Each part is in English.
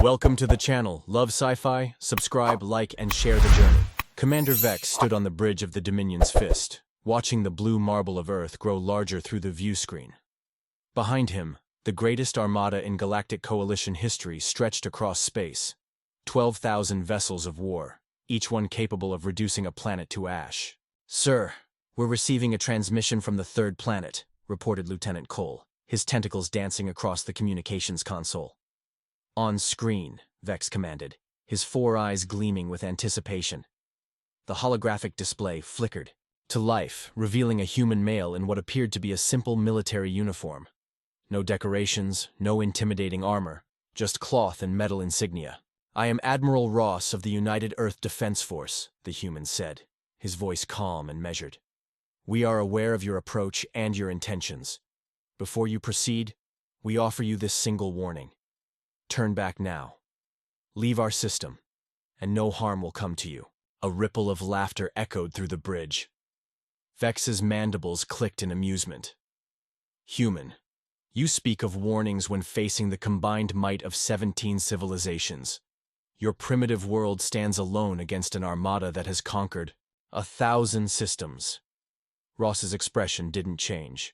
Welcome to the channel. Love sci-fi? Subscribe, like, and share the journey. Commander Vex stood on the bridge of the Dominion's fist, watching the blue marble of Earth grow larger through the view screen. Behind him, the greatest armada in Galactic Coalition history stretched across space. 12,000 vessels of war, each one capable of reducing a planet to ash. "Sir, we're receiving a transmission from the third planet," reported Lieutenant Cole, his tentacles dancing across the communications console. "On screen," Vex commanded, his four eyes gleaming with anticipation. The holographic display flickered to life, revealing a human male in what appeared to be a simple military uniform. No decorations, no intimidating armor, just cloth and metal insignia. "I am Admiral Ross of the United Earth Defense Force," the human said, his voice calm and measured. "We are aware of your approach and your intentions. Before you proceed, we offer you this single warning. Turn back now. Leave our system, and no harm will come to you." A ripple of laughter echoed through the bridge. Vex's mandibles clicked in amusement. "Human, you speak of warnings when facing the combined might of 17 civilizations. Your primitive world stands alone against an armada that has conquered 1,000 systems." Ross's expression didn't change.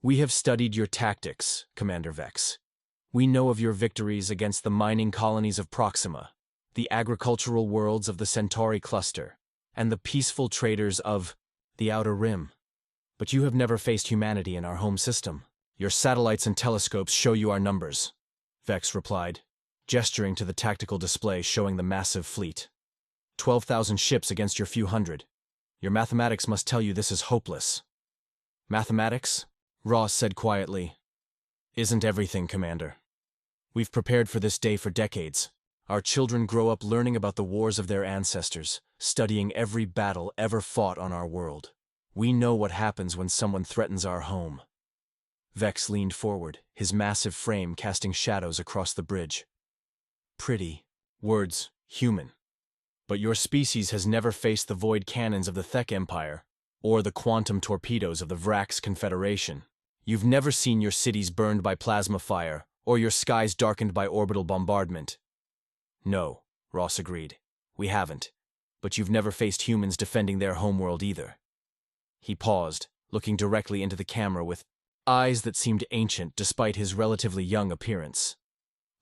"We have studied your tactics, Commander Vex. We know of your victories against the mining colonies of Proxima, the agricultural worlds of the Centauri cluster, and the peaceful traders of the Outer Rim. But you have never faced humanity in our home system. Your satellites and telescopes show you our numbers," Vex replied, gesturing to the tactical display showing the massive fleet. 12,000 ships against your few hundred. Your mathematics must tell you this is hopeless." "Mathematics?" Ross said quietly. "Isn't everything, Commander. We've prepared for this day for decades. Our children grow up learning about the wars of their ancestors, studying every battle ever fought on our world. We know what happens when someone threatens our home." Vex leaned forward, his massive frame casting shadows across the bridge. "Pretty words, human. But your species has never faced the void cannons of the Thek Empire, or the quantum torpedoes of the Vrax Confederation. You've never seen your cities burned by plasma fire, or your skies darkened by orbital bombardment." "No," Ross agreed. "We haven't. But you've never faced humans defending their homeworld either." He paused, looking directly into the camera with eyes that seemed ancient despite his relatively young appearance.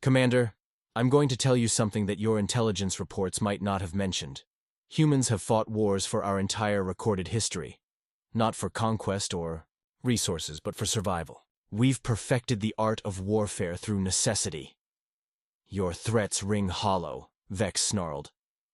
"Commander, I'm going to tell you something that your intelligence reports might not have mentioned. Humans have fought wars for our entire recorded history. Not for conquest or resources, but for survival. We've perfected the art of warfare through necessity." "Your threats ring hollow," Vex snarled.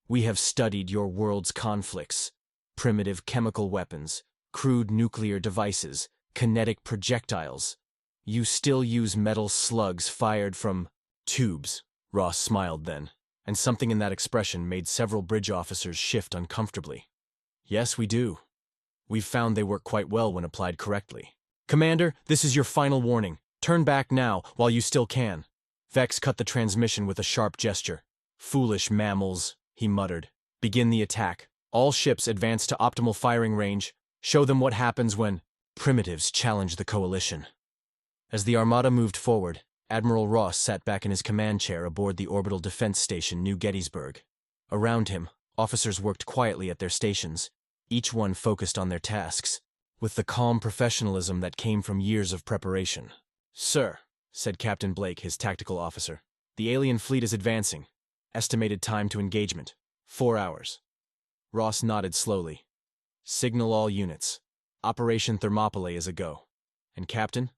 "We have studied your world's conflicts. Primitive chemical weapons, crude nuclear devices, kinetic projectiles. You still use metal slugs fired from tubes." Ross smiled then, and something in that expression made several bridge officers shift uncomfortably. "Yes, we do. We've found they work quite well when applied correctly. Commander, this is your final warning. Turn back now, while you still can." Vex cut the transmission with a sharp gesture. "Foolish mammals," he muttered. "Begin the attack. All ships advance to optimal firing range. Show them what happens when primitives challenge the Coalition." As the armada moved forward, Admiral Ross sat back in his command chair aboard the orbital defense station New Gettysburg. Around him, officers worked quietly at their stations, each one focused on their tasks, with the calm professionalism that came from years of preparation. "Sir," said Captain Blake, his tactical officer, "the alien fleet is advancing. Estimated time to engagement, 4 hours." Ross nodded slowly. "Signal all units. Operation Thermopylae is a go. And Captain?"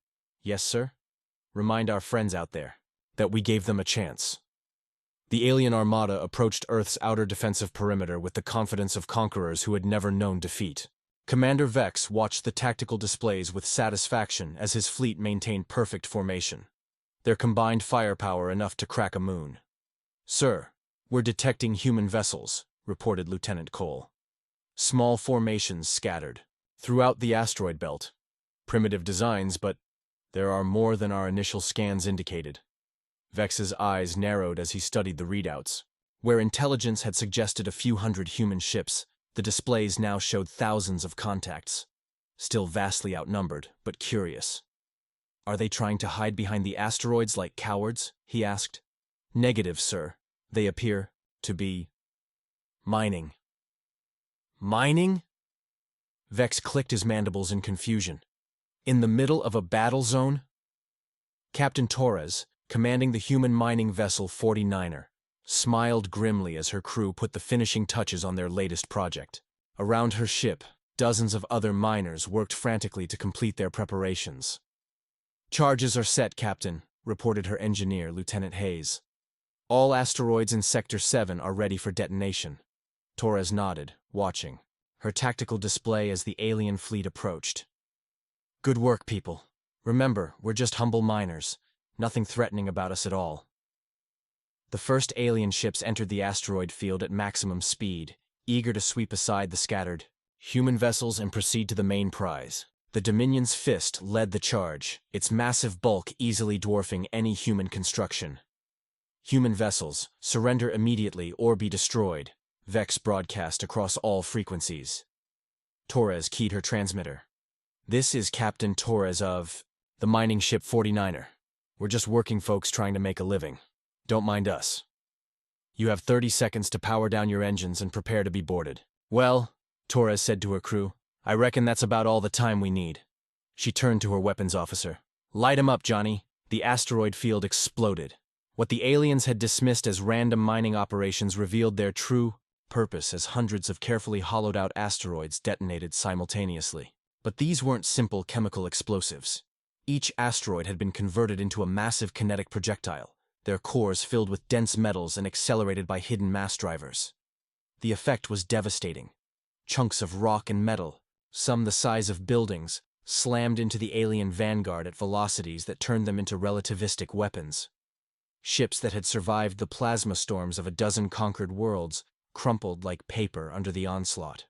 "Yes, sir?" "Remind our friends out there that we gave them a chance." The alien armada approached Earth's outer defensive perimeter with the confidence of conquerors who had never known defeat. Commander Vex watched the tactical displays with satisfaction as his fleet maintained perfect formation, their combined firepower enough to crack a moon. "Sir, we're detecting human vessels," reported Lieutenant Cole. "Small formations scattered throughout the asteroid belt. Primitive designs, but there are more than our initial scans indicated." Vex's eyes narrowed as he studied the readouts. Where intelligence had suggested a few hundred human ships, the displays now showed thousands of contacts. Still vastly outnumbered, but curious. "Are they trying to hide behind the asteroids like cowards?" he asked. Negative, sir. They appear to be mining. Mining? Vex clicked his mandibles in confusion. In the middle of a battle zone? Captain Torres, commanding the human mining vessel 49er, smiled grimly as her crew put the finishing touches on their latest project. Around her ship, dozens of other miners worked frantically to complete their preparations. "Charges are set, Captain," reported her engineer, Lieutenant Hayes. "All asteroids in Sector 7 are ready for detonation." Torres nodded, watching her tactical display as the alien fleet approached. "Good work, people. Remember, we're just humble miners. Nothing threatening about us at all." The first alien ships entered the asteroid field at maximum speed, eager to sweep aside the scattered human vessels and proceed to the main prize. The Dominion's Fist led the charge, its massive bulk easily dwarfing any human construction. "Human vessels, surrender immediately or be destroyed," Vex broadcast across all frequencies. Torres keyed her transmitter. "This is Captain Torres of the mining ship 49er. We're just working folks trying to make a living. Don't mind us. You have 30 seconds to power down your engines and prepare to be boarded." "Well," Torres said to her crew, "I reckon that's about all the time we need." She turned to her weapons officer. "Light 'em up, Johnny." The asteroid field exploded. What the aliens had dismissed as random mining operations revealed their true purpose as hundreds of carefully hollowed-out asteroids detonated simultaneously. But these weren't simple chemical explosives. Each asteroid had been converted into a massive kinetic projectile, their cores filled with dense metals and accelerated by hidden mass drivers. The effect was devastating. Chunks of rock and metal, some the size of buildings, slammed into the alien vanguard at velocities that turned them into relativistic weapons. Ships that had survived the plasma storms of a dozen conquered worlds crumpled like paper under the onslaught.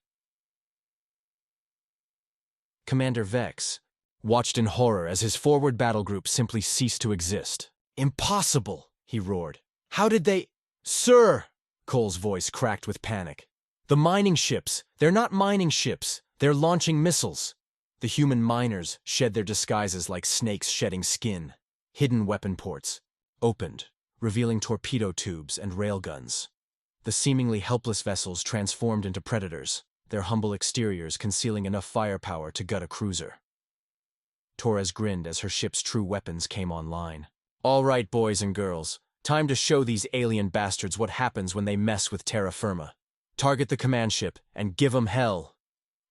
Commander Vex watched in horror as his forward battle group simply ceased to exist. "Impossible!" he roared. "How did they—" "Sir!" Cole's voice cracked with panic. "The mining ships, they're not mining ships, they're launching missiles." The human miners shed their disguises like snakes shedding skin. Hidden weapon ports opened, revealing torpedo tubes and railguns. The seemingly helpless vessels transformed into predators, their humble exteriors concealing enough firepower to gut a cruiser. Torres grinned as her ship's true weapons came online. "All right, boys and girls, time to show these alien bastards what happens when they mess with terra firma. Target the command ship and give 'em hell."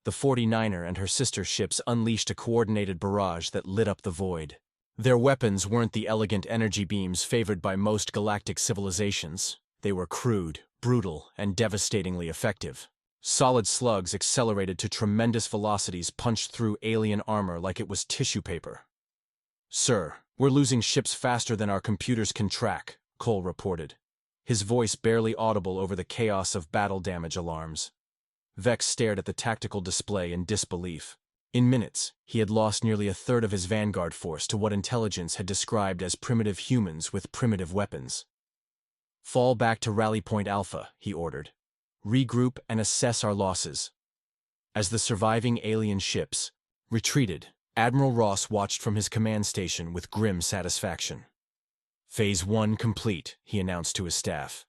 The 49er and her sister ships unleashed a coordinated barrage that lit up the void. Their weapons weren't the elegant energy beams favored by most galactic civilizations. They were crude, brutal, and devastatingly effective. Solid slugs accelerated to tremendous velocities punched through alien armor like it was tissue paper. "Sir, we're losing ships faster than our computers can track," Cole reported, his voice barely audible over the chaos of battle damage alarms. Vex stared at the tactical display in disbelief. In minutes, he had lost nearly a third of his vanguard force to what intelligence had described as primitive humans with primitive weapons. "Fall back to Rally Point Alpha," he ordered. "Regroup and assess our losses." As the surviving alien ships retreated, Admiral Ross watched from his command station with grim satisfaction. "Phase 1 complete," he announced to his staff.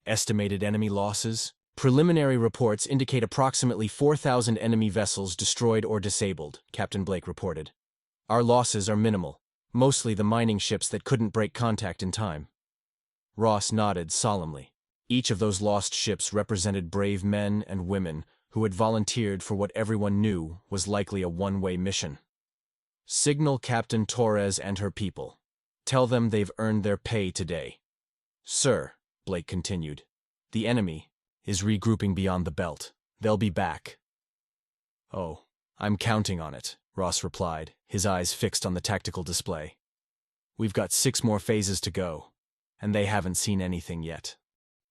"Estimated enemy losses? Preliminary reports indicate approximately 4,000 enemy vessels destroyed or disabled," Captain Blake reported. "Our losses are minimal, mostly the mining ships that couldn't break contact in time." Ross nodded solemnly. Each of those lost ships represented brave men and women who had volunteered for what everyone knew was likely a one-way mission. "Signal Captain Torres and her people. Tell them they've earned their pay today." "Sir," Blake continued, "the enemy is regrouping beyond the belt. They'll be back." "Oh, I'm counting on it," Ross replied, his eyes fixed on the tactical display. "We've got 6 more phases to go, and they haven't seen anything yet."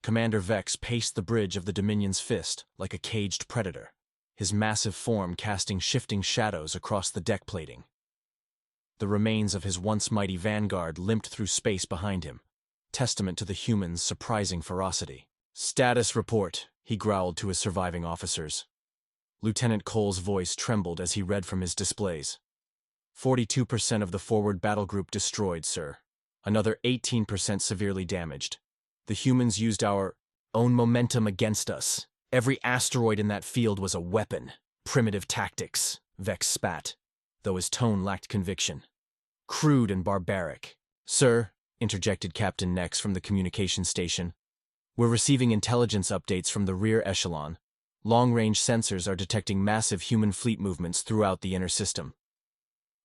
Commander Vex paced the bridge of the Dominion's Fist like a caged predator, his massive form casting shifting shadows across the deck plating. The remains of his once mighty vanguard limped through space behind him, testament to the humans' surprising ferocity. "Status report," he growled to his surviving officers. Lieutenant Cole's voice trembled as he read from his displays. 42% of the forward battle group destroyed, sir. Another 18% severely damaged. The humans used our own momentum against us. Every asteroid in that field was a weapon. Primitive tactics, Vex spat, though his tone lacked conviction. Crude and barbaric. Sir, interjected Captain Nex from the communication station, we're receiving intelligence updates from the rear echelon. Long-range sensors are detecting massive human fleet movements throughout the inner system.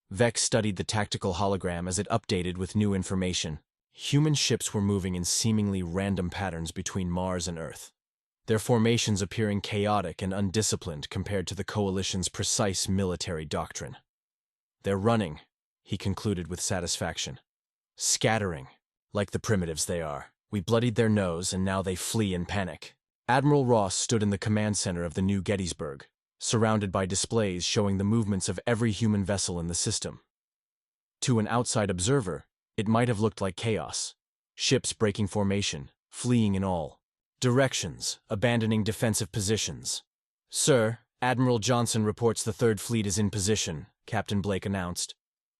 Vex studied the tactical hologram as it updated with new information. Human ships were moving in seemingly random patterns between Mars and Earth, their formations appearing chaotic and undisciplined compared to the Coalition's precise military doctrine. They're running, he concluded with satisfaction. Scattering, like the primitives they are. We bloodied their nose, and now they flee in panic. Admiral Ross stood in the command center of the new Gettysburg, surrounded by displays showing the movements of every human vessel in the system. To an outside observer, it might have looked like chaos. Ships breaking formation, fleeing in all directions, abandoning defensive positions. Sir, Admiral Johnson reports the Third Fleet is in position, Captain Blake announced.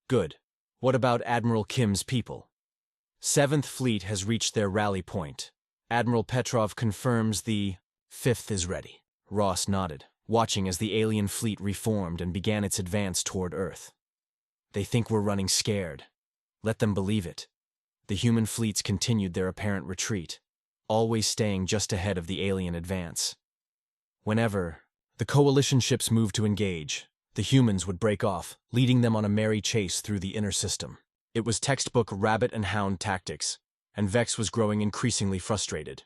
Good. What about Admiral Kim's people? Seventh Fleet has reached their rally point. Admiral Petrov confirms the Fifth is ready. Ross nodded, watching as the alien fleet reformed and began its advance toward Earth. They think we're running scared. Let them believe it. The human fleets continued their apparent retreat, always staying just ahead of the alien advance. Whenever the Coalition ships moved to engage, the humans would break off, leading them on a merry chase through the inner system. It was textbook rabbit and hound tactics, and Vex was growing increasingly frustrated.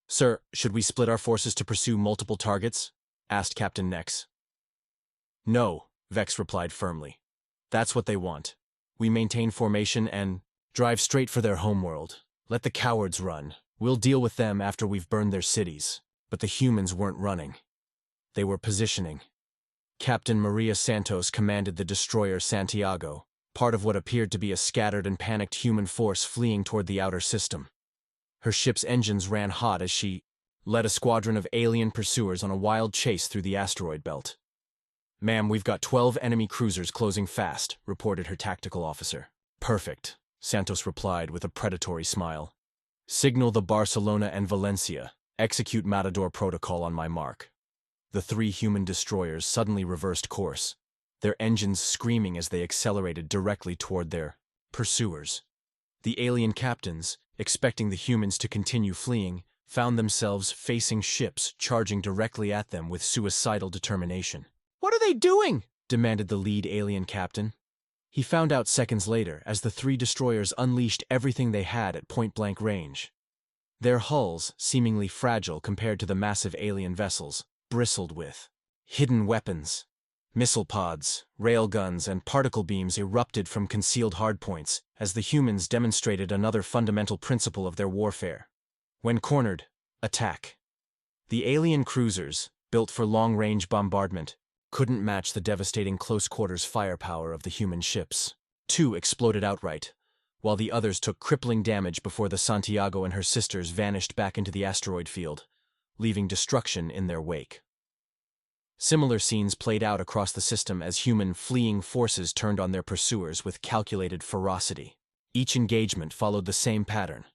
Sir, should we split our forces to pursue multiple targets? Asked Captain Nex. No, Vex replied firmly. That's what they want. We maintain formation and drive straight for their homeworld. Let the cowards run. We'll deal with them after we've burned their cities. But the humans weren't running. They were positioning. Captain Maria Santos commanded the destroyer Santiago, part of what appeared to be a scattered and panicked human force fleeing toward the outer system. Her ship's engines ran hot as she led a squadron of alien pursuers on a wild chase through the asteroid belt. Ma'am, we've got 12 enemy cruisers closing fast, reported her tactical officer. Perfect, Santos replied with a predatory smile. Signal the Barcelona and Valencia. Execute Matador protocol on my mark. The three human destroyers suddenly reversed course, their engines screaming as they accelerated directly toward their pursuers. The alien captains, expecting the humans to continue fleeing, found themselves facing ships charging directly at them with suicidal determination. What are they doing? Demanded the lead alien captain. He found out seconds later as the three destroyers unleashed everything they had at point-blank range. Their hulls, seemingly fragile compared to the massive alien vessels, bristled with hidden weapons. Missile pods, railguns, and particle beams erupted from concealed hardpoints as the humans demonstrated another fundamental principle of their warfare. When cornered, attack. The alien cruisers, built for long-range bombardment, couldn't match the devastating close-quarters firepower of the human ships. Two exploded outright, while the others took crippling damage before the Santiago and her sisters vanished back into the asteroid field, leaving destruction in their wake. Similar scenes played out across the system as human fleeing forces turned on their pursuers with calculated ferocity. Each engagement followed the same pattern: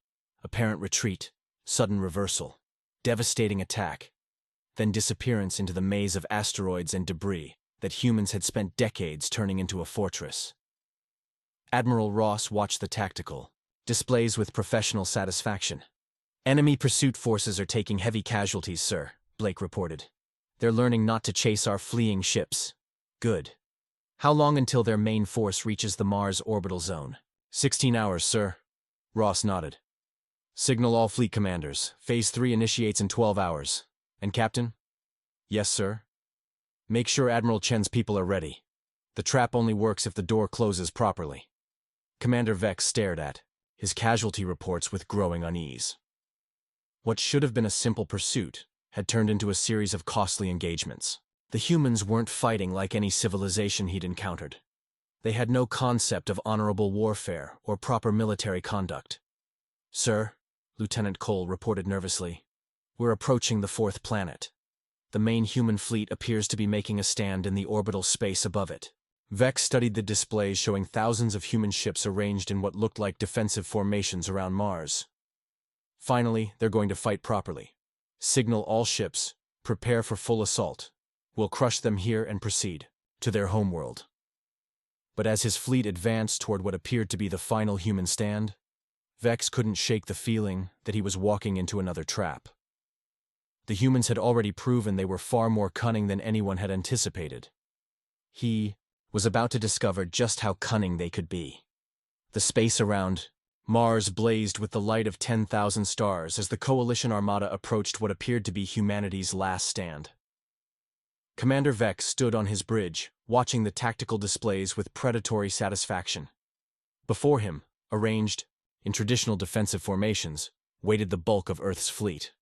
apparent retreat, sudden reversal, devastating attack, then disappearance into the maze of asteroids and debris that humans had spent decades turning into a fortress. Admiral Ross watched the tactical displays with professional satisfaction. Enemy pursuit forces are taking heavy casualties, sir, Blake reported. They're learning not to chase our fleeing ships. Good. How long until their main force reaches the Mars orbital zone? 16 hours, sir. Ross nodded. Signal all fleet commanders. Phase 3 initiates in 12 hours. And Captain? Yes, sir. Make sure Admiral Chen's people are ready. The trap only works if the door closes properly. Commander Vex stared at his casualty reports with growing unease. What should have been a simple pursuit had turned into a series of costly engagements. The humans weren't fighting like any civilization he'd encountered. They had no concept of honorable warfare or proper military conduct. Sir, Lieutenant Cole reported nervously, we're approaching the fourth planet. The main human fleet appears to be making a stand in the orbital space above it. Vex studied the displays showing thousands of human ships arranged in what looked like defensive formations around Mars. Finally, they're going to fight properly. Signal all ships, prepare for full assault. We'll crush them here and proceed to their homeworld. But as his fleet advanced toward what appeared to be the final human stand, Vex couldn't shake the feeling that he was walking into another trap. The humans had already proven they were far more cunning than anyone had anticipated. He was about to discover just how cunning they could be. The space around Mars blazed with the light of 10,000 stars as the Coalition Armada approached what appeared to be humanity's last stand. Commander Vex stood on his bridge, watching the tactical displays with predatory satisfaction. Before him, arranged in traditional defensive formations, waited the bulk of Earth's fleet.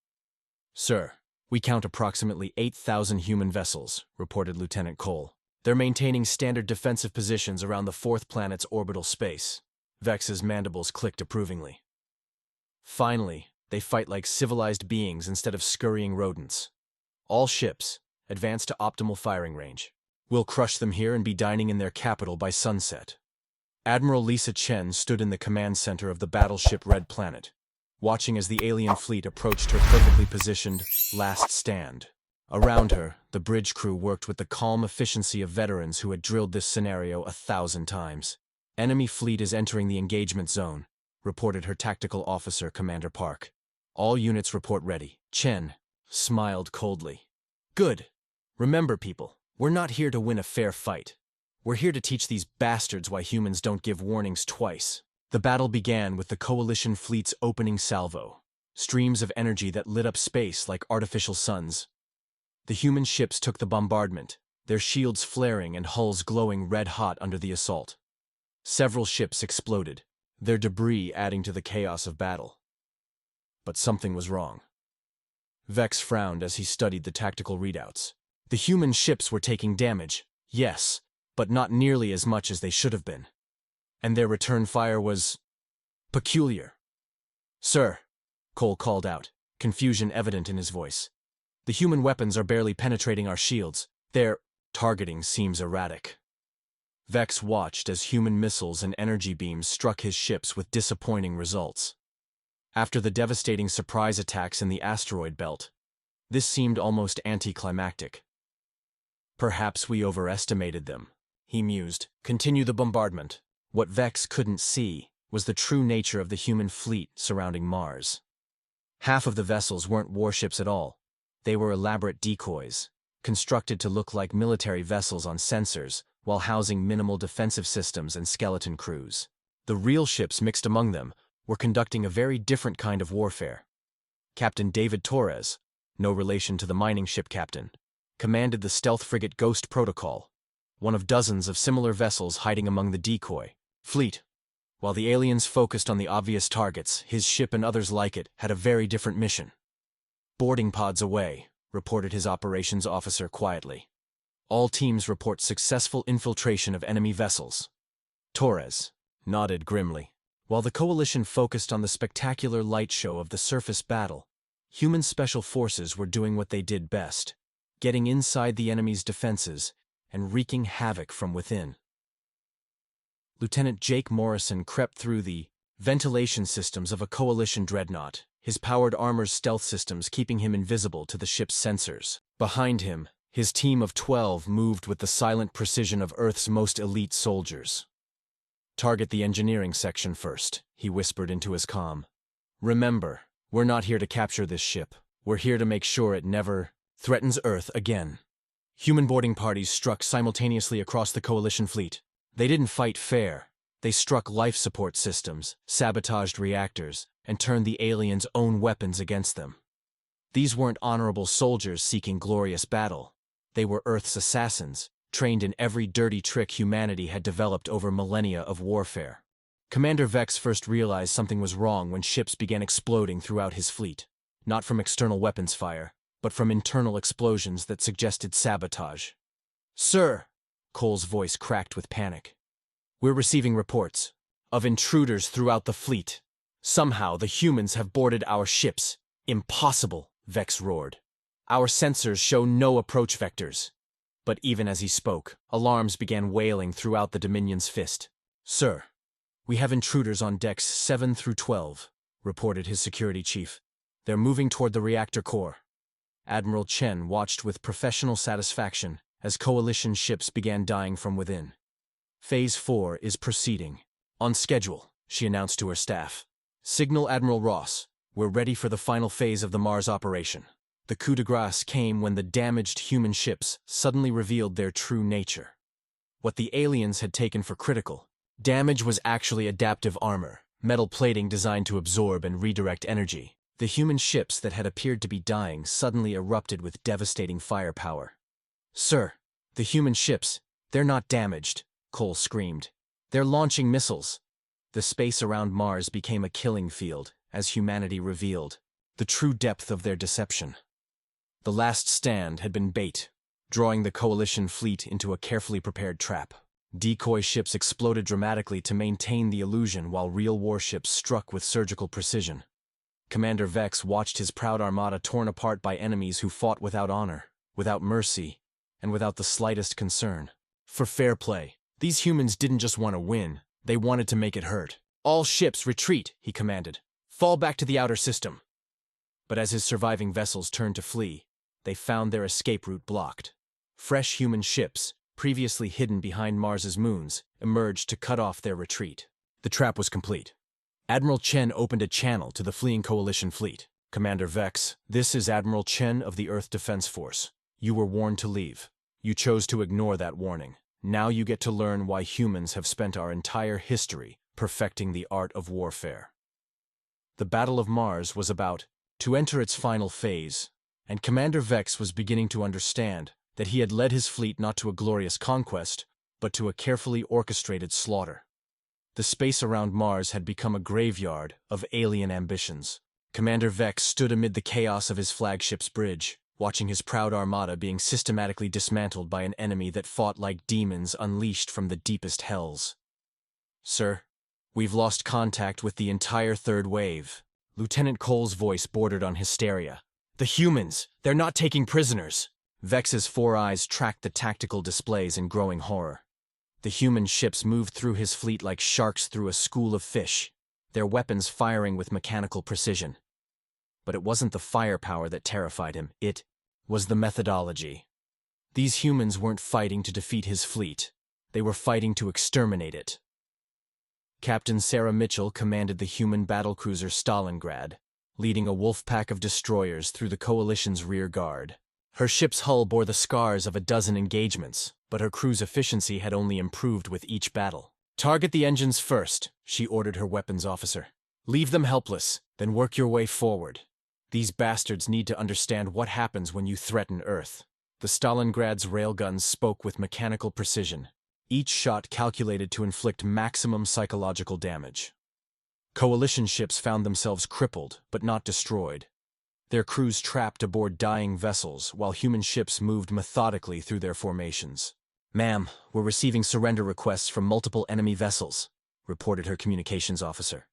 "Sir, we count approximately 8,000 human vessels," reported Lieutenant Cole. "They're maintaining standard defensive positions around the fourth planet's orbital space." Vex's mandibles clicked approvingly. "Finally, they fight like civilized beings instead of scurrying rodents. All ships, advance to optimal firing range. We'll crush them here and be dining in their capital by sunset." Admiral Lisa Chen stood in the command center of the battleship Red Planet, watching as the alien fleet approached her perfectly positioned last stand. Around her, the bridge crew worked with the calm efficiency of veterans who had drilled this scenario 1,000 times. "Enemy fleet is entering the engagement zone," reported her tactical officer, Commander Park. "All units report ready." Chen smiled coldly. "Good. Remember, people, we're not here to win a fair fight. We're here to teach these bastards why humans don't give warnings twice." The battle began with the Coalition fleet's opening salvo, streams of energy that lit up space like artificial suns. The human ships took the bombardment, their shields flaring and hulls glowing red-hot under the assault. Several ships exploded, their debris adding to the chaos of battle. But something was wrong. Vex frowned as he studied the tactical readouts. The human ships were taking damage, yes, but not nearly as much as they should have been. And their return fire was peculiar. "Sir," Cole called out, confusion evident in his voice. "The human weapons are barely penetrating our shields. Their targeting seems erratic." Vex watched as human missiles and energy beams struck his ships with disappointing results. After the devastating surprise attacks in the asteroid belt, this seemed almost anticlimactic. "Perhaps we overestimated them," he mused. "Continue the bombardment." What Vex couldn't see was the true nature of the human fleet surrounding Mars. Half of the vessels weren't warships at all. They were elaborate decoys, constructed to look like military vessels on sensors, while housing minimal defensive systems and skeleton crews. The real ships mixed among them were conducting a very different kind of warfare. Captain David Torres, no relation to the mining ship captain, commanded the stealth frigate Ghost Protocol, one of dozens of similar vessels hiding among the decoy fleet. While the aliens focused on the obvious targets, his ship and others like it had a very different mission. "Boarding pods away," reported his operations officer quietly. "All teams report successful infiltration of enemy vessels." Torres nodded grimly. While the Coalition focused on the spectacular light show of the surface battle, human special forces were doing what they did best, getting inside the enemy's defenses and wreaking havoc from within. Lieutenant Jake Morrison crept through the ventilation systems of a Coalition dreadnought, his powered armor's stealth systems keeping him invisible to the ship's sensors. Behind him, his team of 12 moved with the silent precision of Earth's most elite soldiers. "Target the engineering section first," he whispered into his comm. "Remember, we're not here to capture this ship. We're here to make sure it never threatens Earth again." Human boarding parties struck simultaneously across the Coalition fleet. They didn't fight fair. They struck life support systems, sabotaged reactors, and turned the aliens' own weapons against them. These weren't honorable soldiers seeking glorious battle. They were Earth's assassins, trained in every dirty trick humanity had developed over millennia of warfare. Commander Vex first realized something was wrong when ships began exploding throughout his fleet, not from external weapons fire, but from internal explosions that suggested sabotage. "Sir," Cole's voice cracked with panic, "we're receiving reports of intruders throughout the fleet. Somehow the humans have boarded our ships." "Impossible," Vex roared. "Our sensors show no approach vectors." But even as he spoke, alarms began wailing throughout the Dominion's fist. "Sir, we have intruders on decks 7 through 12, reported his security chief. They're moving toward the reactor core. Admiral Chen watched with professional satisfaction as coalition ships began dying from within. Phase 4 is proceeding. On schedule, she announced to her staff. Signal Admiral Ross, we're ready for the final phase of the Mars operation. The coup de grace came when the damaged human ships suddenly revealed their true nature. What the aliens had taken for critical damage was actually adaptive armor, metal plating designed to absorb and redirect energy. The human ships that had appeared to be dying suddenly erupted with devastating firepower. "Sir, the human ships, they're not damaged," Cole screamed. "They're launching missiles." The space around Mars became a killing field as humanity revealed the true depth of their deception. The last stand had been bait, drawing the coalition fleet into a carefully prepared trap. Decoy ships exploded dramatically to maintain the illusion while real warships struck with surgical precision. Commander Vex watched his proud armada torn apart by enemies who fought without honor, without mercy, and without the slightest concern. For fair play, these humans didn't just want to win, they wanted to make it hurt. "All ships, retreat," he commanded. "Fall back to the outer system." But as his surviving vessels turned to flee, they found their escape route blocked. Fresh human ships, previously hidden behind Mars's moons, emerged to cut off their retreat. The trap was complete. Admiral Chen opened a channel to the fleeing coalition fleet. "Commander Vex, this is Admiral Chen of the Earth Defense Force. You were warned to leave. You chose to ignore that warning. Now you get to learn why humans have spent our entire history perfecting the art of warfare." The Battle of Mars was about to enter its final phase, and Commander Vex was beginning to understand that he had led his fleet not to a glorious conquest, but to a carefully orchestrated slaughter. The space around Mars had become a graveyard of alien ambitions. Commander Vex stood amid the chaos of his flagship's bridge, watching his proud armada being systematically dismantled by an enemy that fought like demons unleashed from the deepest hells. "Sir, we've lost contact with the entire third wave." Lieutenant Cole's voice bordered on hysteria. "The humans, they're not taking prisoners." Vex's 4 eyes tracked the tactical displays in growing horror. The human ships moved through his fleet like sharks through a school of fish, their weapons firing with mechanical precision. But it wasn't the firepower that terrified him, it was the methodology. These humans weren't fighting to defeat his fleet, they were fighting to exterminate it. Captain Sarah Mitchell commanded the human battlecruiser Stalingrad, leading a wolf pack of destroyers through the coalition's rear guard. Her ship's hull bore the scars of a dozen engagements, but her crew's efficiency had only improved with each battle. "Target the engines first," she ordered her weapons officer. "Leave them helpless, then work your way forward. These bastards need to understand what happens when you threaten Earth." The Stalingrad's railguns spoke with mechanical precision, each shot calculated to inflict maximum psychological damage. Coalition ships found themselves crippled, but not destroyed. Their crews trapped aboard dying vessels, while human ships moved methodically through their formations. "Ma'am, we're receiving surrender requests from multiple enemy vessels," reported her communications officer.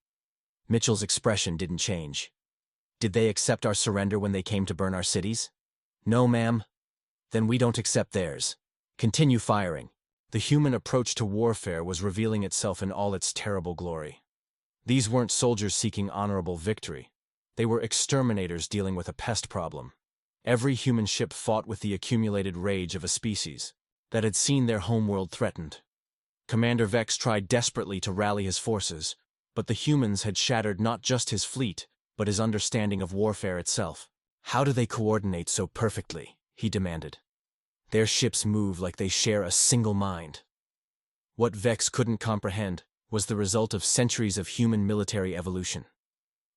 Mitchell's expression didn't change. "Did they accept our surrender when they came to burn our cities?" "No, ma'am." "Then we don't accept theirs. Continue firing." The human approach to warfare was revealing itself in all its terrible glory. These weren't soldiers seeking honorable victory. They were exterminators dealing with a pest problem. Every human ship fought with the accumulated rage of a species that had seen their homeworld threatened. Commander Vex tried desperately to rally his forces, but the humans had shattered not just his fleet, but his understanding of warfare itself. "How do they coordinate so perfectly?" he demanded. "Their ships move like they share a single mind." What Vex couldn't comprehend was the result of centuries of human military evolution.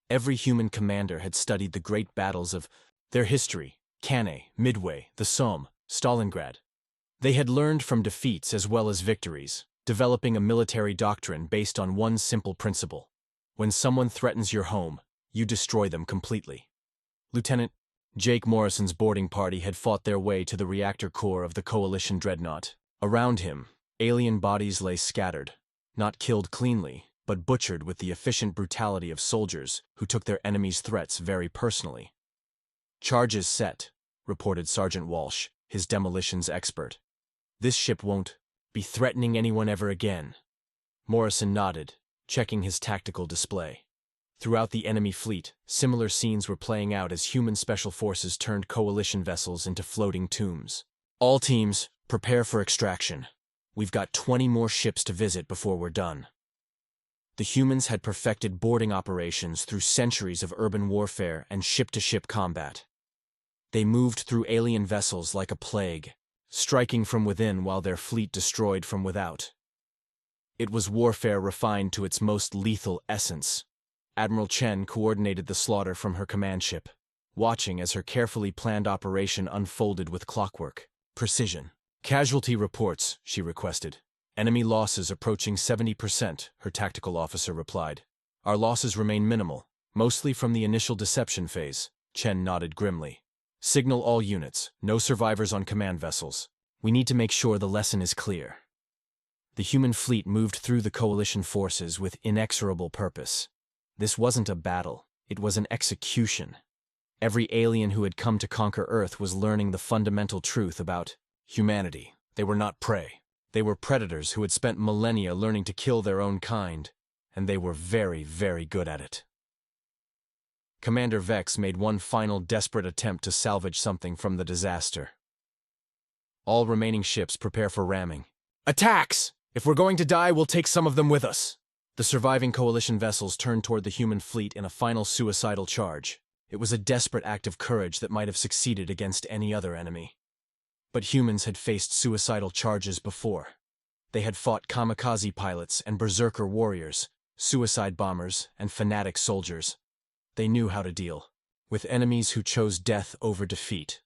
Every human commander had studied the great battles of their history: Cannae, Midway, the Somme, Stalingrad. They had learned from defeats as well as victories, developing a military doctrine based on one simple principle: when someone threatens your home, you destroy them completely. Lieutenant Jake Morrison's boarding party had fought their way to the reactor core of the coalition dreadnought. Around him, alien bodies lay scattered, not killed cleanly, but butchered with the efficient brutality of soldiers who took their enemies' threats very personally. "Charges set," reported Sergeant Walsh, his demolitions expert. "This ship won't be threatening anyone ever again." Morrison nodded, checking his tactical display. Throughout the enemy fleet, similar scenes were playing out as human special forces turned coalition vessels into floating tombs. All teams, prepare for extraction. We've got 20 more ships to visit before we're done. The humans had perfected boarding operations through centuries of urban warfare and ship-to-ship combat. They moved through alien vessels like a plague, striking from within while their fleet destroyed from without. It was warfare refined to its most lethal essence. Admiral Chen coordinated the slaughter from her command ship, watching as her carefully planned operation unfolded with clockwork precision. "Casualty reports," she requested. "Enemy losses approaching 70%, her tactical officer replied. "Our losses remain minimal, mostly from the initial deception phase," Chen nodded grimly. "Signal all units, no survivors on command vessels. We need to make sure the lesson is clear." The human fleet moved through the coalition forces with inexorable purpose. This wasn't a battle, it was an execution. Every alien who had come to conquer Earth was learning the fundamental truth about humanity. They were not prey. They were predators who had spent millennia learning to kill their own kind, and they were very, very good at it. Commander Vex made one final desperate attempt to salvage something from the disaster. "All remaining ships prepare for ramming." "Attacks! If we're going to die, we'll take some of them with us." The surviving coalition vessels turned toward the human fleet in a final suicidal charge. It was a desperate act of courage that might have succeeded against any other enemy. But humans had faced suicidal charges before. They had fought kamikaze pilots and berserker warriors, suicide bombers and fanatic soldiers. They knew how to deal with enemies who chose death over defeat.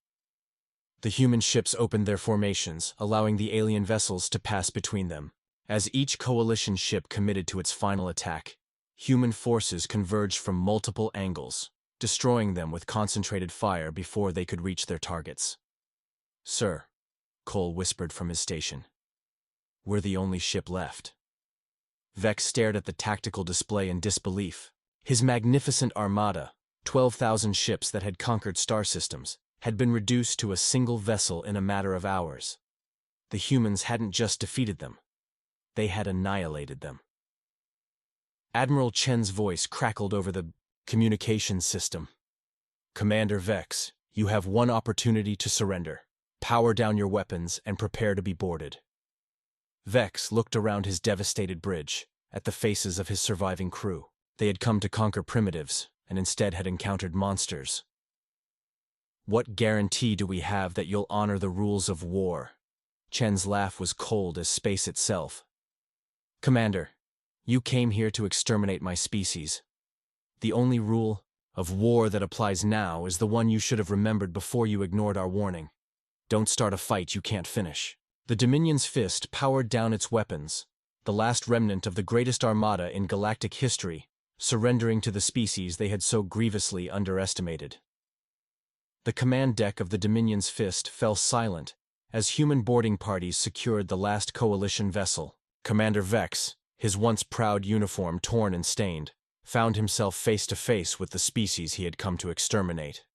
The human ships opened their formations, allowing the alien vessels to pass between them. As each coalition ship committed to its final attack, human forces converged from multiple angles, destroying them with concentrated fire before they could reach their targets. "Sir," Cole whispered from his station. "We're the only ship left." Vex stared at the tactical display in disbelief. His magnificent armada, 12,000 ships that had conquered star systems, had been reduced to a single vessel in a matter of hours. The humans hadn't just defeated them. They had annihilated them. Admiral Chen's voice crackled over the communications system. "Commander Vex, you have one opportunity to surrender. Power down your weapons and prepare to be boarded." Vex looked around his devastated bridge, at the faces of his surviving crew. They had come to conquer primitives, and instead had encountered monsters. "What guarantee do we have that you'll honor the rules of war?" Chen's laugh was cold as space itself. "Commander, you came here to exterminate my species. The only rule of war that applies now is the one you should have remembered before you ignored our warning. Don't start a fight you can't finish." The Dominion's fist powered down its weapons, the last remnant of the greatest armada in galactic history, surrendering to the species they had so grievously underestimated. The command deck of the Dominion's fist fell silent as human boarding parties secured the last coalition vessel. Commander Vex, his once proud uniform torn and stained, found himself face to face with the species he had come to exterminate.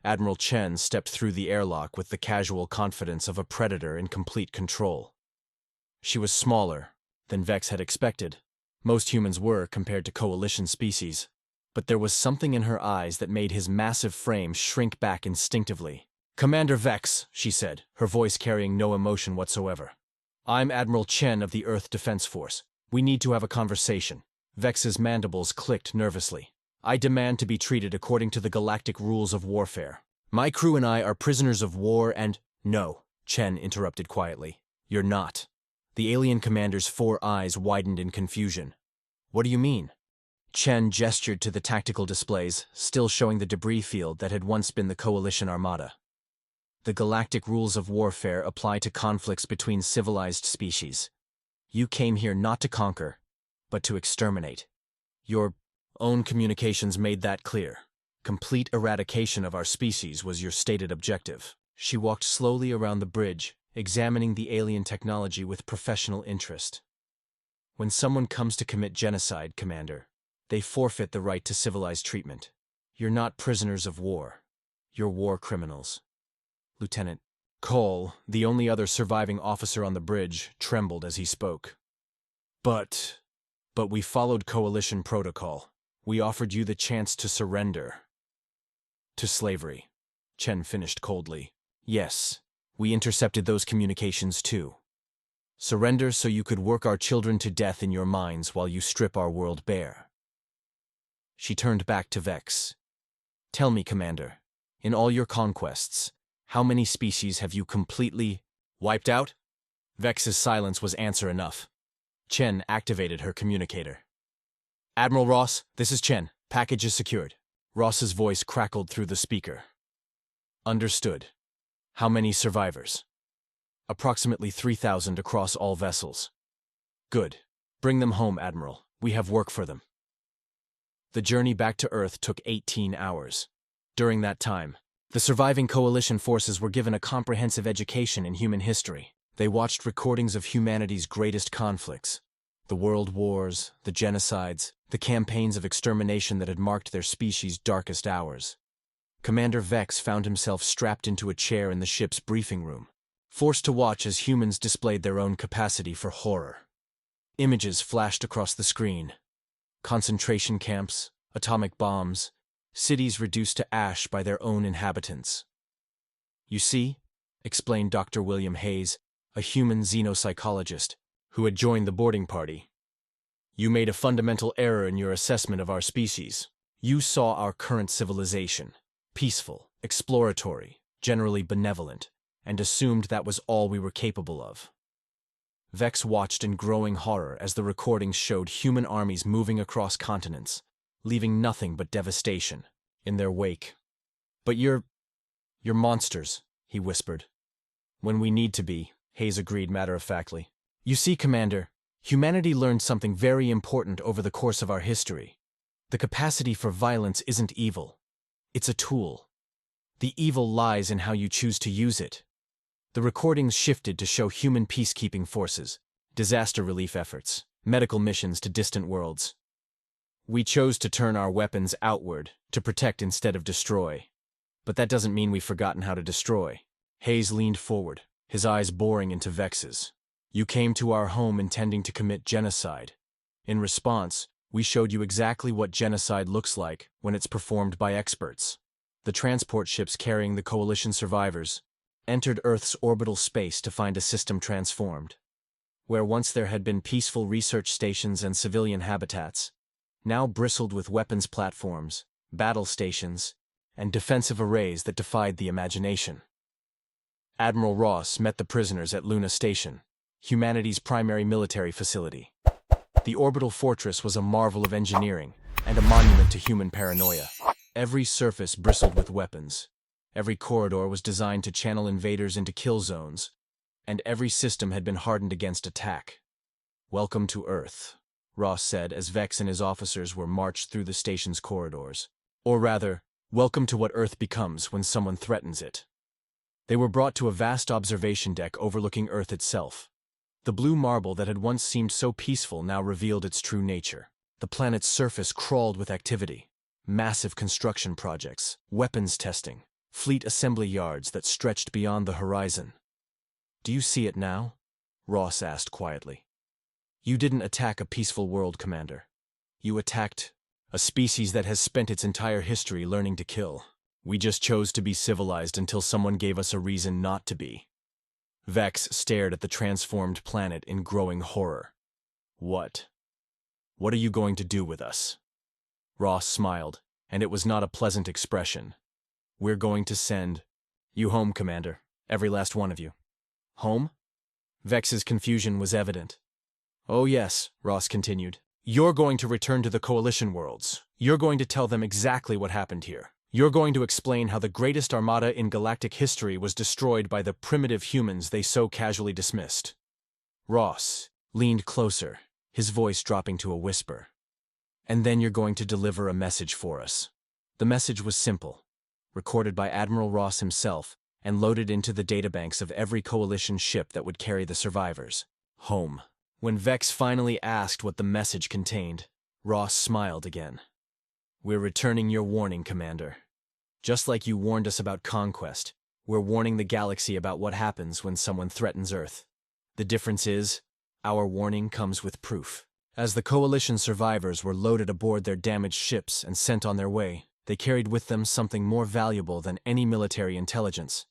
Admiral Chen stepped through the airlock with the casual confidence of a predator in complete control. She was smaller than Vex had expected. Most humans were compared to coalition species, but there was something in her eyes that made his massive frame shrink back instinctively. "Commander Vex," she said, her voice carrying no emotion whatsoever. "I'm Admiral Chen of the Earth Defense Force. We need to have a conversation." Vex's mandibles clicked nervously. "I demand to be treated according to the galactic rules of warfare. My crew and I are prisoners of war and—" "No," Chen interrupted quietly. "You're not." The alien commander's 4 eyes widened in confusion. "What do you mean?" Chen gestured to the tactical displays, still showing the debris field that had once been the coalition armada. "The galactic rules of warfare apply to conflicts between civilized species. You came here not to conquer, but to exterminate. Your own communications made that clear. Complete eradication of our species was your stated objective." She walked slowly around the bridge, examining the alien technology with professional interest. "When someone comes to commit genocide, Commander, they forfeit the right to civilized treatment. You're not prisoners of war. You're war criminals." Lieutenant Cole, the only other surviving officer on the bridge, trembled as he spoke. But we followed coalition protocol." We offered you the chance to surrender. To slavery, Chen finished coldly. Yes, we intercepted those communications too. Surrender so you could work our children to death in your minds while you strip our world bare. She turned back to Vex. Tell me, Commander, in all your conquests, how many species have you completely wiped out? Vex's silence was answer enough. Chen activated her communicator. Admiral Ross, this is Chen. Package is secured. Ross's voice crackled through the speaker. Understood. How many survivors? Approximately 3,000 across all vessels. Good. Bring them home, Admiral. We have work for them. The journey back to Earth took 18 hours. During that time, the surviving coalition forces were given a comprehensive education in human history. They watched recordings of humanity's greatest conflicts, the world wars, the genocides, the campaigns of extermination that had marked their species' darkest hours. Commander Vex found himself strapped into a chair in the ship's briefing room, forced to watch as humans displayed their own capacity for horror. Images flashed across the screen. Concentration camps, atomic bombs, cities reduced to ash by their own inhabitants. You see, explained Dr. William Hayes, a human xenopsychologist, who had joined the boarding party. You made a fundamental error in your assessment of our species. You saw our current civilization, peaceful, exploratory, generally benevolent, and assumed that was all we were capable of. Vex watched in growing horror as the recordings showed human armies moving across continents, leaving nothing but devastation in their wake. But you're monsters, he whispered. When we need to be, Hayes agreed matter-of-factly. You see, Commander, humanity learned something very important over the course of our history. The capacity for violence isn't evil. It's a tool. The evil lies in how you choose to use it. The recordings shifted to show human peacekeeping forces, disaster relief efforts, medical missions to distant worlds. We chose to turn our weapons outward, to protect instead of destroy. But that doesn't mean we've forgotten how to destroy. Hayes leaned forward, his eyes boring into Vex's. You came to our home intending to commit genocide. In response, we showed you exactly what genocide looks like when it's performed by experts. The transport ships carrying the coalition survivors entered Earth's orbital space to find a system transformed. Where once there had been peaceful research stations and civilian habitats, now bristled with weapons platforms, battle stations, and defensive arrays that defied the imagination. Admiral Ross met the prisoners at Luna Station, humanity's primary military facility. The orbital fortress was a marvel of engineering and a monument to human paranoia. Every surface bristled with weapons. Every corridor was designed to channel invaders into kill zones, and every system had been hardened against attack. Welcome to Earth, Ross said as Vex and his officers were marched through the station's corridors. Or rather, welcome to what Earth becomes when someone threatens it. They were brought to a vast observation deck overlooking Earth itself. The blue marble that had once seemed so peaceful now revealed its true nature. The planet's surface crawled with activity. Massive construction projects, weapons testing, fleet assembly yards that stretched beyond the horizon. Do you see it now? Ross asked quietly. You didn't attack a peaceful world, Commander. You attacked a species that has spent its entire history learning to kill. We just chose to be civilized until someone gave us a reason not to be. Vex stared at the transformed planet in growing horror. What? What are you going to do with us? Ross smiled, and it was not a pleasant expression. We're going to send you home, Commander. Every last one of you. Home? Vex's confusion was evident. Oh yes, Ross continued. You're going to return to the Coalition worlds. You're going to tell them exactly what happened here. You're going to explain how the greatest armada in galactic history was destroyed by the primitive humans they so casually dismissed. Ross leaned closer, his voice dropping to a whisper. And then you're going to deliver a message for us. The message was simple, recorded by Admiral Ross himself and loaded into the databanks of every Coalition ship that would carry the survivors. Home. When Vex finally asked what the message contained, Ross smiled again. We're returning your warning, Commander. Just like you warned us about conquest, we're warning the galaxy about what happens when someone threatens Earth. The difference is, our warning comes with proof. As the Coalition survivors were loaded aboard their damaged ships and sent on their way, they carried with them something more valuable than any military intelligence.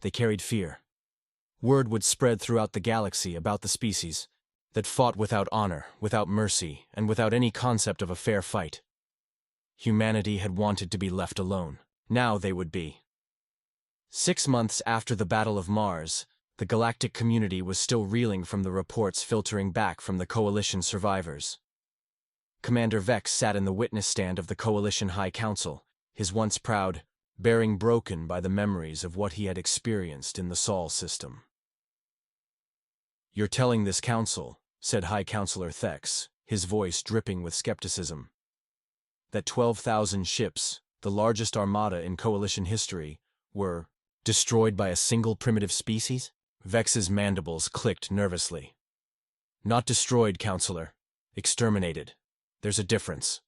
They carried fear. Word would spread throughout the galaxy about the species that fought without honor, without mercy, and without any concept of a fair fight. Humanity had wanted to be left alone. Now they would be. 6 months after the Battle of Mars, the galactic community was still reeling from the reports filtering back from the Coalition survivors. Commander Vex sat in the witness stand of the Coalition High Council, his once proud bearing broken by the memories of what he had experienced in the Sol system. "You're telling this council," said High Counselor Thex, his voice dripping with skepticism, "that 12,000 ships, the largest armada in Coalition history, were destroyed by a single primitive species?" Vex's mandibles clicked nervously. "Not destroyed, Counselor. Exterminated. There's a difference."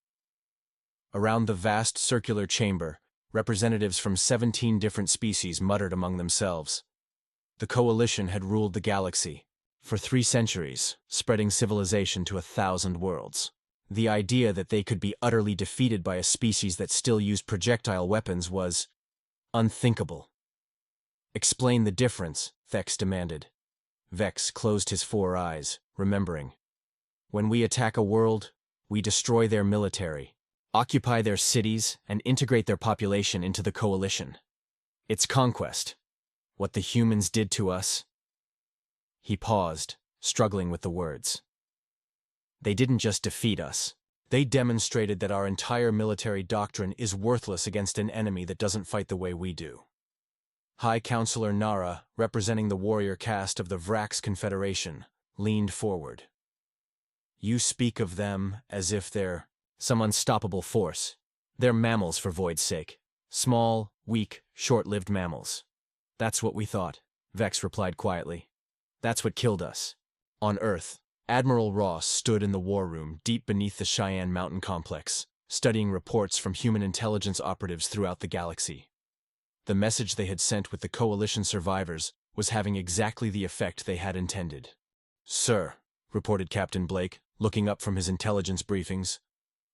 Around the vast circular chamber, representatives from 17 different species muttered among themselves. The Coalition had ruled the galaxy for 3 centuries, spreading civilization to 1,000 worlds. The idea that they could be utterly defeated by a species that still used projectile weapons was unthinkable. "Explain the difference," Thex demanded. Vex closed his 4 eyes, remembering. "When we attack a world, we destroy their military, occupy their cities, and integrate their population into the Coalition. It's conquest. What the humans did to us." He paused, struggling with the words. "They didn't just defeat us. They demonstrated that our entire military doctrine is worthless against an enemy that doesn't fight the way we do." High Counselor Nara, representing the warrior caste of the Vrax Confederation, leaned forward. "You speak of them as if they're some unstoppable force. They're mammals, for void's sake. Small, weak, short-lived mammals." "That's what we thought," Vex replied quietly. "That's what killed us." On Earth, Admiral Ross stood in the war room deep beneath the Cheyenne Mountain complex, studying reports from human intelligence operatives throughout the galaxy. The message they had sent with the Coalition survivors was having exactly the effect they had intended. "Sir," reported Captain Blake, looking up from his intelligence briefings,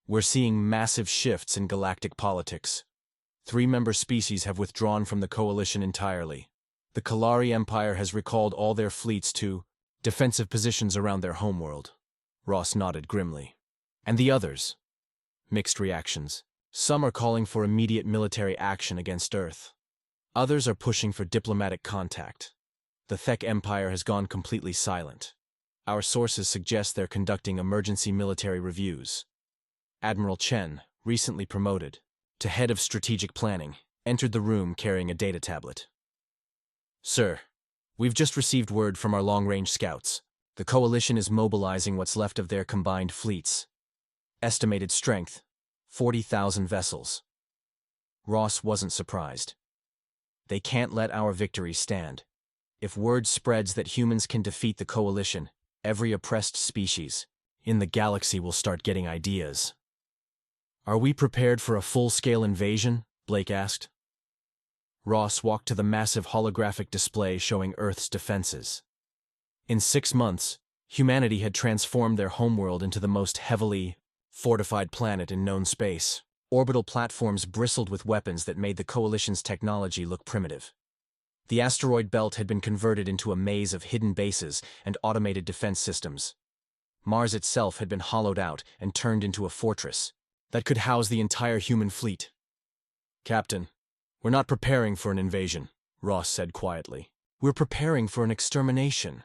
"we're seeing massive shifts in galactic politics. 3 member species have withdrawn from the Coalition entirely. The Kalari Empire has recalled all their fleets to defensive positions around their homeworld." Ross nodded grimly. "And the others?" Mixed reactions. Some are calling for immediate military action against Earth. Others are pushing for diplomatic contact. The Thek Empire has gone completely silent. Our sources suggest they're conducting emergency military reviews. Admiral Chen, recently promoted to head of strategic planning, entered the room carrying a data tablet. "Sir, we've just received word from our long-range scouts. The Coalition is mobilizing what's left of their combined fleets. Estimated strength, 40,000 vessels." Ross wasn't surprised. "They can't let our victory stand. If word spreads that humans can defeat the Coalition, every oppressed species in the galaxy will start getting ideas." "Are we prepared for a full-scale invasion?" Blake asked. Ross walked to the massive holographic display showing Earth's defenses. In 6 months, humanity had transformed their homeworld into the most heavily fortified planet in known space. Orbital platforms bristled with weapons that made the Coalition's technology look primitive. The asteroid belt had been converted into a maze of hidden bases and automated defense systems. Mars itself had been hollowed out and turned into a fortress that could house the entire human fleet. "Captain, we're not preparing for an invasion," Ross said quietly. "We're preparing for an extermination."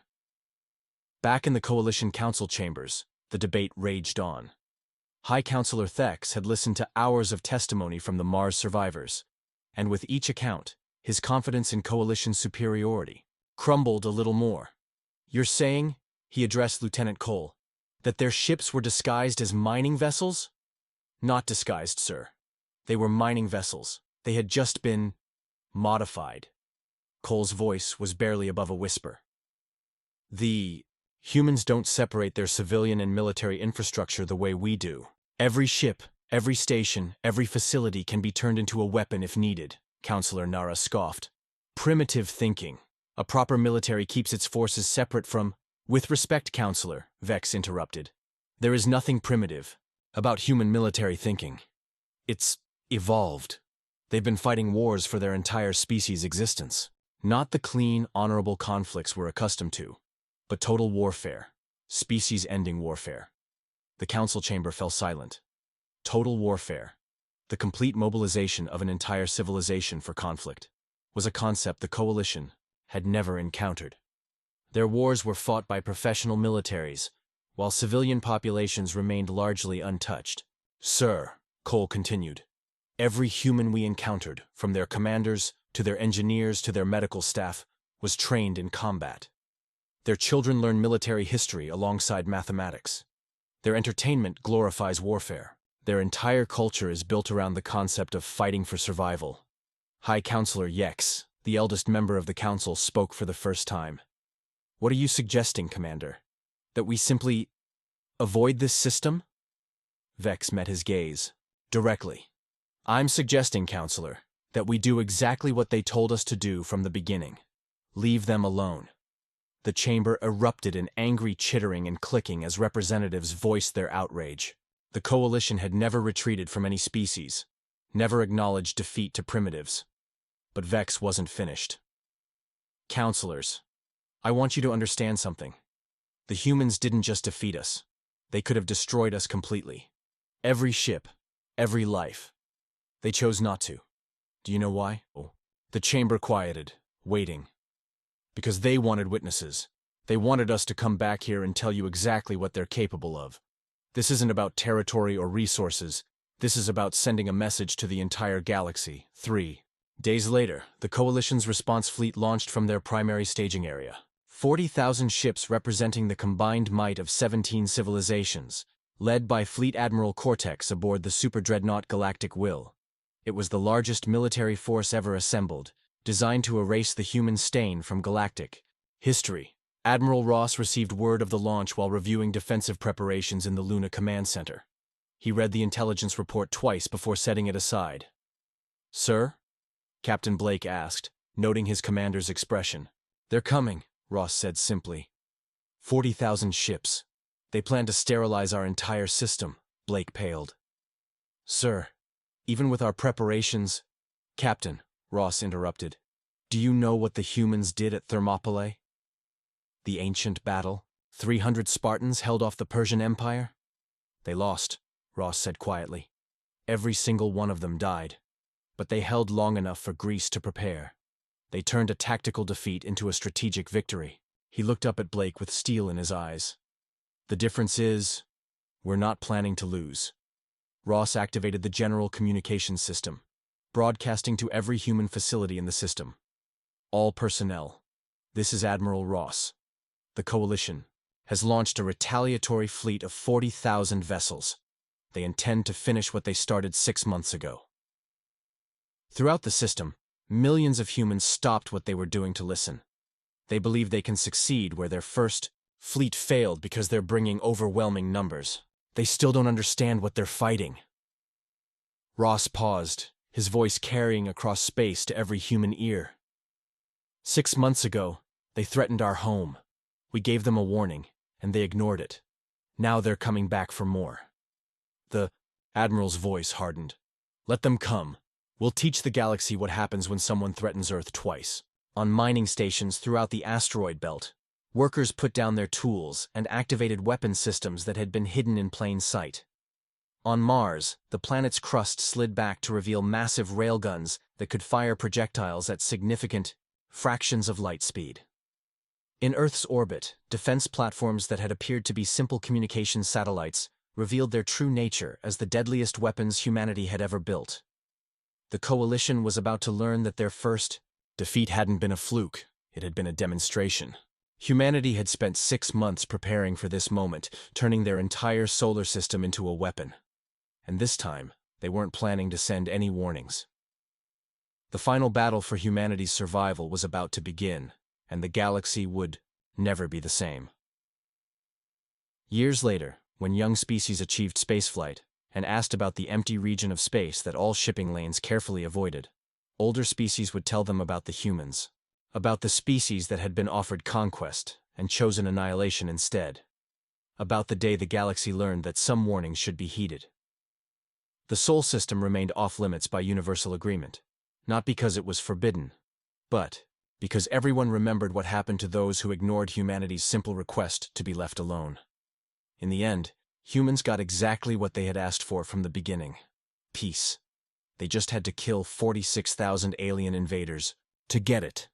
Back in the Coalition Council chambers, the debate raged on. High Counselor Thex had listened to hours of testimony from the Mars survivors, and with each account, his confidence in Coalition superiority crumbled a little more. "You're saying," he addressed Lieutenant Cole, "that their ships were disguised as mining vessels?" "Not disguised, sir. They were mining vessels. They had just been modified." Cole's voice was barely above a whisper. "The humans don't separate their civilian and military infrastructure the way we do. Every ship, every station, every facility can be turned into a weapon if needed," Counselor Nara scoffed. "Primitive thinking. A proper military keeps its forces separate from—" "With respect, Counselor," Vex interrupted. There is nothing primitive about human military thinking. It's evolved. They've been fighting wars for their entire species' existence. Not the clean, honorable conflicts we're accustomed to, but total warfare, species-ending warfare. The council chamber fell silent. Total warfare, the complete mobilization of an entire civilization for conflict, was a concept the coalition had never encountered. Their wars were fought by professional militaries, while civilian populations remained largely untouched. Sir, Cole continued, every human we encountered, from their commanders to their engineers to their medical staff, was trained in combat. Their children learn military history alongside mathematics. Their entertainment glorifies warfare. Their entire culture is built around the concept of fighting for survival. High Counselor Yex, the eldest member of the council, spoke for the first time. What are you suggesting, Commander? That we simply avoid this system? Vex met his gaze directly. I'm suggesting, Counselor, that we do exactly what they told us to do from the beginning. Leave them alone. The chamber erupted in angry chittering and clicking as representatives voiced their outrage. The coalition had never retreated from any species, never acknowledged defeat to primitives. But Vex wasn't finished. Counselors, I want you to understand something. The humans didn't just defeat us. They could have destroyed us completely. Every ship, every life. They chose not to. Do you know why? Oh. The chamber quieted, waiting. Because they wanted witnesses. They wanted us to come back here and tell you exactly what they're capable of. This isn't about territory or resources. This is about sending a message to the entire galaxy. 3 days later, the Coalition's response fleet launched from their primary staging area. 40,000 ships representing the combined might of 17 civilizations, led by Fleet Admiral Cortex aboard the super-dreadnought Galactic Will. It was the largest military force ever assembled, designed to erase the human stain from galactic history. Admiral Ross received word of the launch while reviewing defensive preparations in the Luna Command Center. He read the intelligence report twice before setting it aside. Sir? Captain Blake asked, noting his commander's expression. They're coming, Ross said simply. 40,000 ships. They plan to sterilize our entire system, Blake paled. Sir, even with our preparations... Captain, Ross interrupted. Do you know what the humans did at Thermopylae? The ancient battle? 300 Spartans held off the Persian Empire? They lost, Ross said quietly. Every single one of them died. But they held long enough for Greece to prepare. They turned a tactical defeat into a strategic victory. He looked up at Blake with steel in his eyes. The difference is, we're not planning to lose. Ross activated the general communications system, broadcasting to every human facility in the system. All personnel. This is Admiral Ross. The Coalition has launched a retaliatory fleet of 40,000 vessels. They intend to finish what they started 6 months ago. Throughout the system, millions of humans stopped what they were doing to listen. They believe they can succeed where their first fleet failed because they're bringing overwhelming numbers. They still don't understand what they're fighting. Ross paused, his voice carrying across space to every human ear. 6 months ago, they threatened our home. We gave them a warning, and they ignored it. Now they're coming back for more. The Admiral's voice hardened. Let them come. We'll teach the galaxy what happens when someone threatens Earth twice. On mining stations throughout the asteroid belt, workers put down their tools and activated weapon systems that had been hidden in plain sight. On Mars, the planet's crust slid back to reveal massive railguns that could fire projectiles at significant fractions of light speed. In Earth's orbit, defense platforms that had appeared to be simple communications satellites revealed their true nature as the deadliest weapons humanity had ever built. The Coalition was about to learn that their first defeat hadn't been a fluke, it had been a demonstration. Humanity had spent 6 months preparing for this moment, turning their entire solar system into a weapon. And this time, they weren't planning to send any warnings. The final battle for humanity's survival was about to begin, and the galaxy would never be the same. Years later, when young species achieved spaceflight and asked about the empty region of space that all shipping lanes carefully avoided, older species would tell them about the humans, about the species that had been offered conquest and chosen annihilation instead. about the day the galaxy learned that some warnings should be heeded. The Sol system remained off-limits by universal agreement, not because it was forbidden, but because everyone remembered what happened to those who ignored humanity's simple request to be left alone. In the end, humans got exactly what they had asked for from the beginning: peace. They just had to kill 46,000 alien invaders to get it.